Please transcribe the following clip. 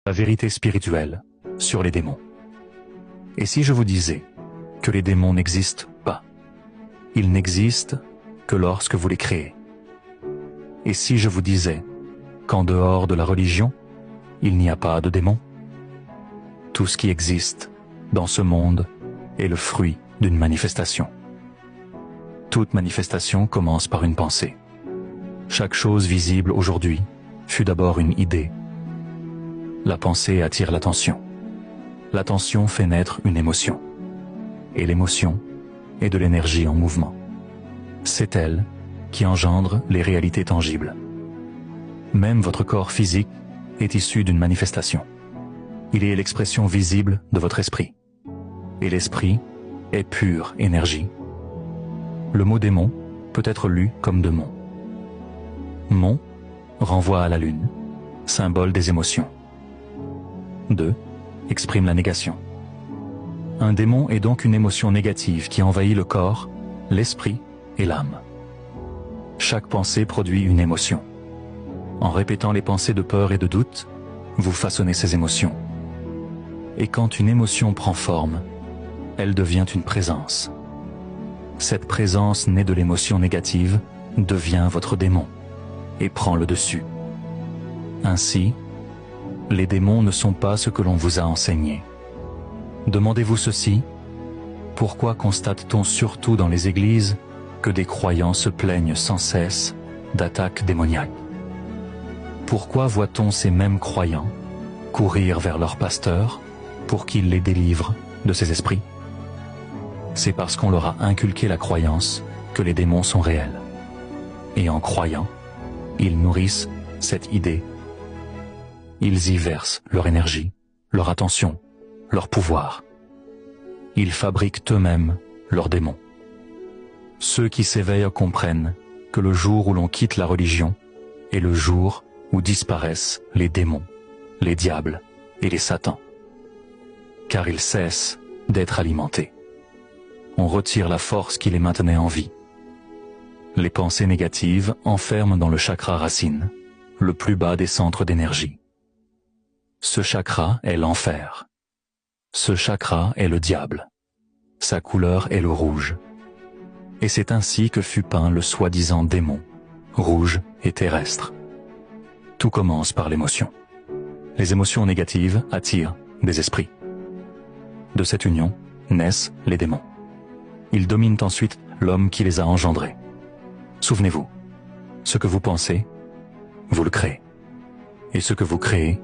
la vérité spirituelle sur les démons. Et si je vous disais que les démons n'existent pas, ils n'existent que lorsque vous les créez. Et si je vous disais qu'en dehors de la religion, il n'y a pas de démons, tout ce qui existe dans ce monde est le fruit d'une manifestation. Toute manifestation commence par une pensée. Chaque chose visible aujourd'hui fut d'abord une idée. La pensée attire l'attention. L'attention fait naître une émotion. Et l'émotion est de l'énergie en mouvement. C'est elle qui engendre les réalités tangibles. Même votre corps physique est issu d'une manifestation. Il est l'expression visible de votre esprit. Et l'esprit est pure énergie. Le mot démon peut être lu comme démon. Mon renvoie à la lune, symbole des émotions. 2 exprime la négation. Un démon est donc une émotion négative qui envahit le corps, l'esprit et l'âme. Chaque pensée produit une émotion. En répétant les pensées de peur et de doute, vous façonnez ces émotions. Et quand une émotion prend forme, elle devient une présence. Cette présence née de l'émotion négative devient votre démon et prend le dessus. Ainsi, les démons ne sont pas ce que l'on vous a enseigné. Demandez-vous ceci: pourquoi constate-t-on surtout dans les églises que des croyants se plaignent sans cesse d'attaques démoniaques? Pourquoi voit-on ces mêmes croyants courir vers leur pasteur pour qu'il les délivre de ces esprits? C'est parce qu'on leur a inculqué la croyance que les démons sont réels. Et en croyant, ils nourrissent cette idée. Ils y versent leur énergie, leur attention, leur pouvoir. Ils fabriquent eux-mêmes leurs démons. Ceux qui s'éveillent comprennent que le jour où l'on quitte la religion est le jour où disparaissent les démons, les diables et les satans. Car ils cessent d'être alimentés. On retire la force qui les maintenait en vie. Les pensées négatives enferment dans le chakra racine, le plus bas des centres d'énergie. Ce chakra est l'enfer. Ce chakra est le diable. Sa couleur est le rouge. Et c'est ainsi que fut peint le soi-disant démon, rouge et terrestre. Tout commence par l'émotion. Les émotions négatives attirent des esprits. De cette union naissent les démons. Ils dominent ensuite l'homme qui les a engendrés. Souvenez-vous, ce que vous pensez, vous le créez. Et ce que vous créez,